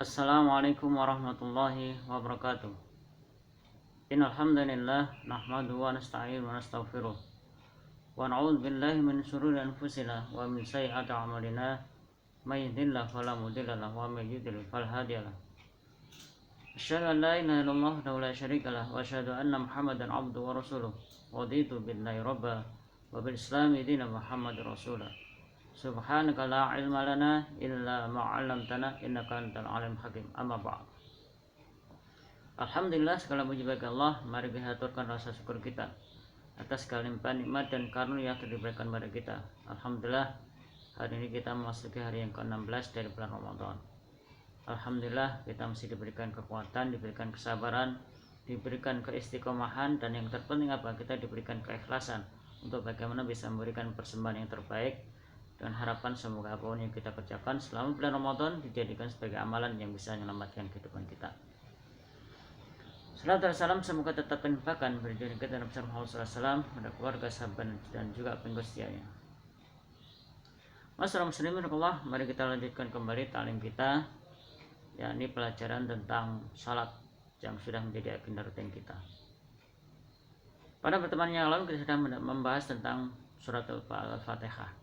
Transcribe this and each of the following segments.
Assalamualaikum warahmatullahi wabarakatuh. Innal hamdalillah nahmaduhu wa nasta'inuhu wa nastaghfiruh wa na'udzu billahi min shururi anfusina wa min sayyiati a'malina may yahdihillahu fala mudilla lahu wa may yudlil fala hadiya lahu. Asyhadu an la ilaha illallah wahdahu la syarika lahu wa asyhadu anna Muhammadan 'abduhu wa rasuluh. Raditu billahi rabba wa bil islami dinan Muhammadar rasulullah. Subhanaka la ilma lana illa ma 'allamtana innaka antal alim hakim. Amma ba'd. Alhamdulillah, segala puji bagi Allah. Mari kita aturkan rasa syukur kita atas segala limpahan nikmat dan karunia yang telah diberikan kepada kita. Alhamdulillah, hari ini kita memasuki hari yang ke-16 dari bulan Ramadan. Alhamdulillah, kita masih diberikan kekuatan, diberikan kesabaran, diberikan keistiqomahan, dan yang terpenting apa? Kita diberikan keikhlasan untuk bagaimana bisa memberikan persembahan yang terbaik, dengan harapan semoga apapun yang kita kerjakan selama bulan Ramadan dijadikan sebagai amalan yang bisa menyelamatkan kehidupan kita. Salam dan salam semoga tetap terlimpahkan berdiri kita Nabi Muhammad SAW, pada keluarga, sahabat dan juga pengikut setianya. Masyaallah muslimin Allah, mari kita lanjutkan kembali ta'lim kita, yakni pelajaran tentang salat yang sudah menjadi agenda rutin kita. Pada pertemuan yang lalu kita sudah membahas tentang surat Al-Fatihah,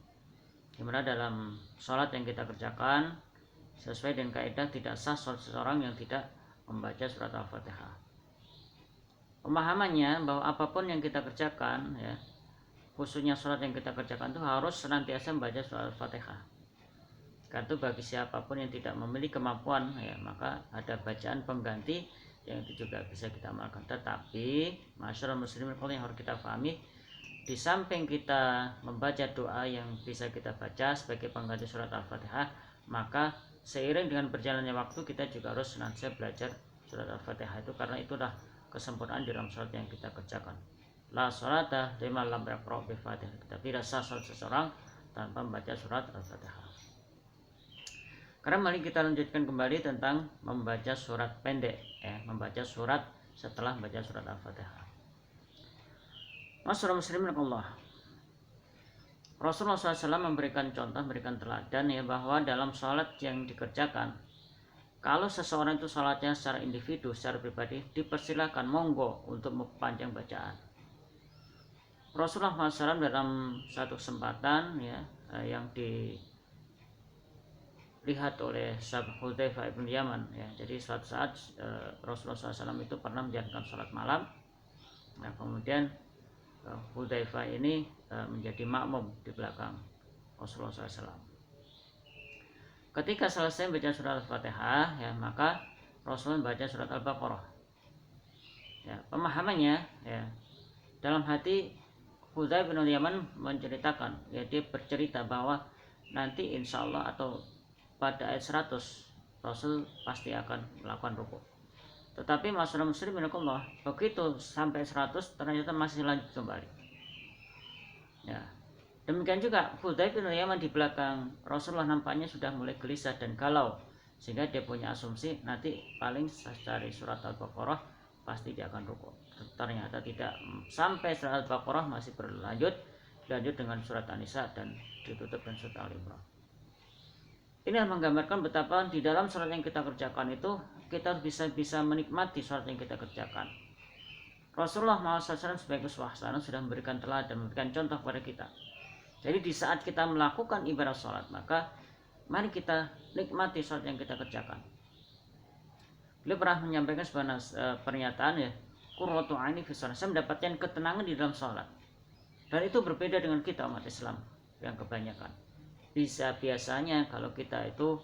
di mana dalam salat yang kita kerjakan sesuai dengan kaidah tidak sah salat seseorang yang tidak membaca surat Al-Fatihah. Pemahamannya bahwa apapun yang kita kerjakan, ya, khususnya sholat yang kita kerjakan itu harus senantiasa membaca surat Al-Fatihah. Karena itu bagi siapapun yang tidak memiliki kemampuan, ya, maka ada bacaan pengganti yang itu juga bisa kita amalkan. Tetapi masyarakat muslimin yang harus kita pahami, di samping kita membaca doa yang bisa kita baca sebagai pengganti surat Al-Fatihah, maka seiring dengan berjalannya waktu kita juga harus senantiasa belajar surat Al-Fatihah itu, karena itulah kesempurnaan di dalam sholat yang kita kerjakan. La sholata liman lam yaqra bi Fatihah. Kita tidak sah sholat seseorang tanpa membaca surat Al-Fatihah. Karena mari kita lanjutkan kembali tentang membaca surat pendek, membaca surat setelah membaca surat Al-Fatihah. Masyaallah muslimin Allah. Rasulullah SAW memberikan contoh, memberikan teladan, ya, bahwa dalam sholat yang dikerjakan, kalau seseorang itu sholatnya secara individu, secara pribadi, dipersilahkan monggo untuk memperpanjang bacaan. Rasulullah SAW dalam satu kesempatan, ya, yang dilihat oleh sahabat Hudzaifah bin Yaman, ya, jadi suatu saat Rasulullah SAW itu pernah menjalankan sholat malam. Nah, kemudian Hudzaifah ini menjadi makmum di belakang Rasulullah SAW. Ketika selesai membaca surat Al-Fatihah, ya, maka Rasulullah membaca surat Al-Baqarah. Ya, pemahamannya, ya, dalam hati Hudzaifah bin Yaman menceritakan, ya, dia bercerita bahwa nanti insya Allah atau pada ayat 100 Rasul pasti akan melakukan rukuk. Tetapi masyarakat muslim Allah, begitu sampai 100 ternyata masih lanjut kembali. Ya. Demikian juga Hudzaifah bin Yaman di belakang Rasulullah nampaknya sudah mulai gelisah dan galau, sehingga dia punya asumsi nanti paling dari surat Al-Baqarah pasti dia akan rukuk. Ternyata tidak, sampai surat Al-Baqarah masih berlanjut, dilanjut dengan surat An-Nisa dan ditutup dengan surat Al-Imran. Ini menggambarkan betapa di dalam surat yang kita kerjakan itu kita bisa menikmati surat yang kita kerjakan. Rasulullah SAW sebagai uswah hasanah sudah memberikan teladan dan memberikan contoh kepada kita. Jadi di saat kita melakukan ibadah sholat, maka mari kita nikmati sholat yang kita kerjakan. Beliau pernah menyampaikan sebuah pernyataan, ya, qurratu aini fi sholat. Saya mendapatkan ketenangan di dalam sholat. Dan itu berbeda dengan kita umat Islam yang kebanyakan. Biasanya kalau kita itu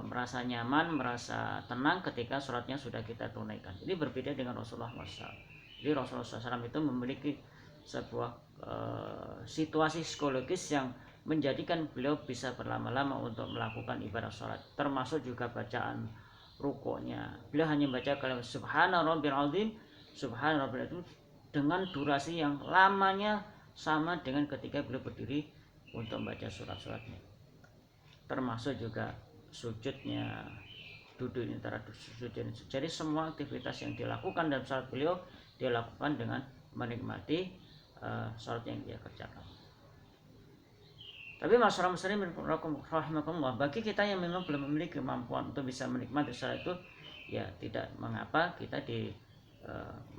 merasa nyaman, merasa tenang ketika sholatnya sudah kita tunaikan. Ini berbeda dengan Rasulullah SAW. Jadi Rasulullah SAW itu memiliki sebuah situasi psikologis yang menjadikan beliau bisa berlama-lama untuk melakukan ibadah sholat, termasuk juga bacaan rukuknya. Beliau hanya membaca kalimat Subhana Rabbil Azim, Subhana Rabbil Azim dengan durasi yang lamanya sama dengan ketika beliau berdiri untuk membaca surat-suratnya. Termasuk juga sujudnya, duduknya antara sujud. Jadi semua aktivitas yang dilakukan dalam sholat beliau dia lakukan dengan menikmati sholat yang dia kerjakan. Tapi masyarakat muslimin rahimakumullah, bagi kita yang memang belum memiliki kemampuan untuk bisa menikmati salat itu, ya tidak mengapa kita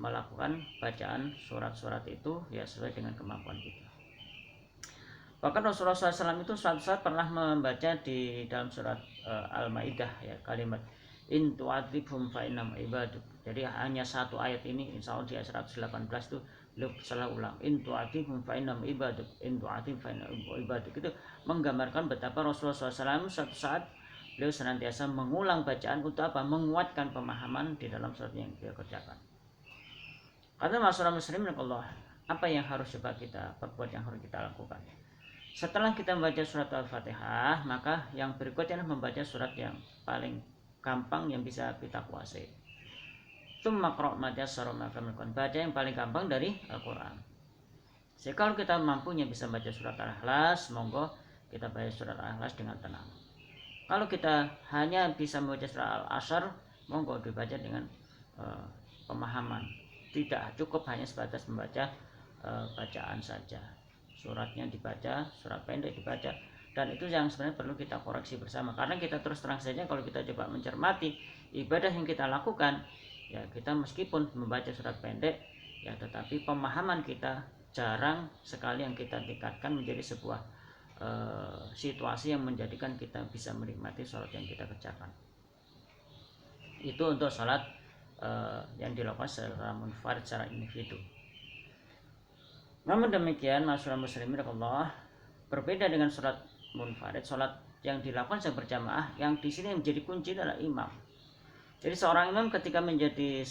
melakukan bacaan surat-surat itu ya sesuai dengan kemampuan kita. Bahkan Rasulullah SAW itu suatu saat pernah membaca di dalam surat Al-Maidah ya kalimat in tu'adzibhum fa innahum ibaduk. Jadi hanya satu ayat ini, insya Allah di ayat 118 itu beliau salah ulang, in tu'adzibhum fa innahum ibaduk, in tu'adzib fa innahum ibaduk. Itu menggambarkan betapa Rasulullah SAW suatu saat beliau senantiasa mengulang bacaan untuk apa? Menguatkan pemahaman di dalam surat yang dia kerjakan. Karena masyarakat muslimin Allah, apa yang harus coba kita perbuat, yang harus kita lakukan? Setelah kita membaca surat Al-Fatihah, maka yang berikutnya adalah membaca surat yang paling gampang yang bisa kita kuasai. Tsumma qra' ma tayassara minal Qur'an. Baca yang paling gampang dari Al-Qur'an. Jadi kalau kita mampunya bisa baca surat Al-Ikhlas, monggo kita baca surat Al-Ikhlas dengan tenang. Kalau kita hanya bisa membaca surat Al-Asr, monggo dibaca dengan pemahaman. Tidak cukup hanya sebatas membaca bacaan saja. Suratnya dibaca, surat pendek dibaca, dan itu yang sebenarnya perlu kita koreksi bersama. Karena kita terus terang saja kalau kita coba mencermati ibadah yang kita lakukan, ya kita meskipun membaca surat pendek, ya tetapi pemahaman kita jarang sekali yang kita tingkatkan menjadi sebuah situasi yang menjadikan kita bisa menikmati sholat yang kita kerjakan. Itu untuk sholat yang dilakukan secara munfarid, secara individu. Namun demikian, masyarakat muslimin Allah, berbeda dengan sholat munfarid, sholat yang dilakukan secara berjamaah, yang di sini menjadi kunci adalah imam. Jadi seorang imam ketika menjadi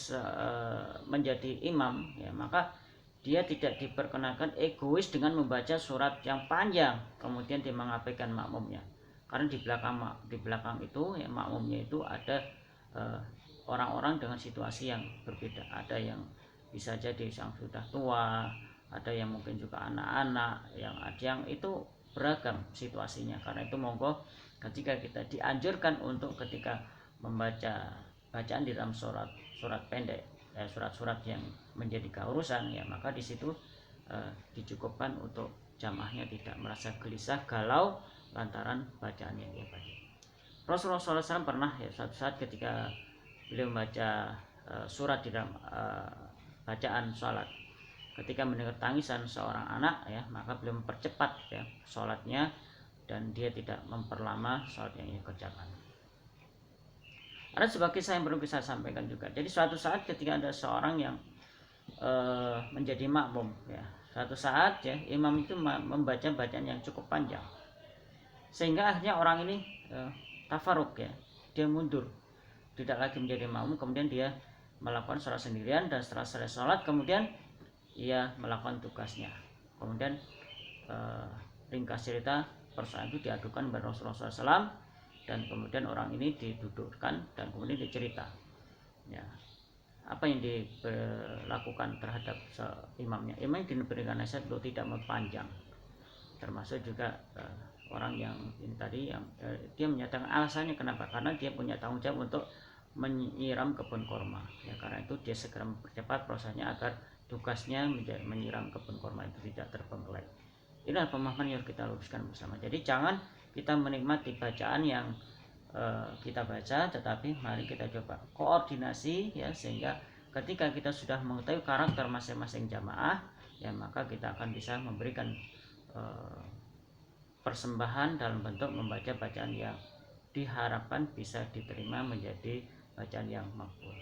imam, ya maka dia tidak diperkenakan egois dengan membaca surat yang panjang, kemudian dia mengabaikan makmumnya. Karena di belakang itu, ya makmumnya itu ada orang-orang dengan situasi yang berbeda. Ada yang bisa jadi yang sudah tua, ada yang mungkin juga anak-anak, yang itu beragam situasinya. Karena itu monggo ketika kita dianjurkan untuk ketika membaca bacaan di dalam surat pendek, surat-surat yang menjadi keurusan, ya maka di situ dicukupkan untuk jamaahnya tidak merasa gelisah galau lantaran bacaan yang dia baca. Rasulullah SAW pernah ya suatu saat ketika beliau membaca surat di dalam bacaan sholat, ketika mendengar tangisan seorang anak, ya maka beliau mempercepat ya sholatnya dan dia tidak memperlama sholat yang ia kerjakan. Ada sebuah kisah yang perlu saya sampaikan juga. Jadi suatu saat ketika ada seorang yang menjadi makmum, ya suatu saat ya imam itu membaca bacaan yang cukup panjang, sehingga akhirnya orang ini tafaruk, ya dia mundur, tidak lagi menjadi makmum. Kemudian dia melakukan sholat sendirian, dan setelah selesai sholat kemudian ia melakukan tugasnya. Kemudian ringkas cerita, persoalan itu diadukan kepada Rasulullah SAW, dan kemudian orang ini didudukkan dan kemudian dicerita ya apa yang dilakukan terhadap imamnya. Imam diberikan nasihat untuk tidak mempanjang, termasuk juga orang yang ini tadi yang dia menyatakan alasannya kenapa, karena dia punya tanggung jawab untuk menyiram kebun korma, ya karena itu dia segera mempercepat prosesnya agar tugasnya menyiram kebun korma itu tidak terbengkelai. Inilah pemahaman yang kita luruskan bersama. Jadi jangan kita menikmati bacaan yang kita baca, tetapi mari kita coba koordinasi ya, sehingga ketika kita sudah mengetahui karakter masing-masing jamaah, ya maka kita akan bisa memberikan persembahan dalam bentuk membaca bacaan yang diharapkan bisa diterima menjadi bacaan yang makbul.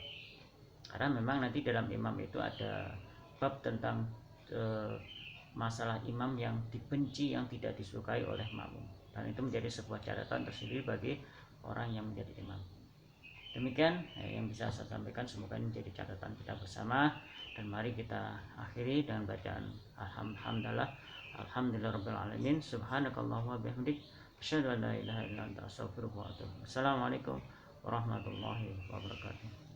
Karena memang nanti dalam imam itu ada bab tentang masalah imam yang dibenci, yang tidak disukai oleh makmum, dan itu menjadi sebuah catatan tersendiri bagi orang yang menjadi imam. Demikian yang bisa saya sampaikan, semoga ini menjadi catatan kita bersama. Dan mari kita akhiri dengan bacaan alhamdulillahirabbil alamin, subhanakallahumma bihamdik, asyhadu an la ilaha illa anta, astaghfiruka wa atubu ilaik. Assalamualaikum warahmatullahi wabarakatuh.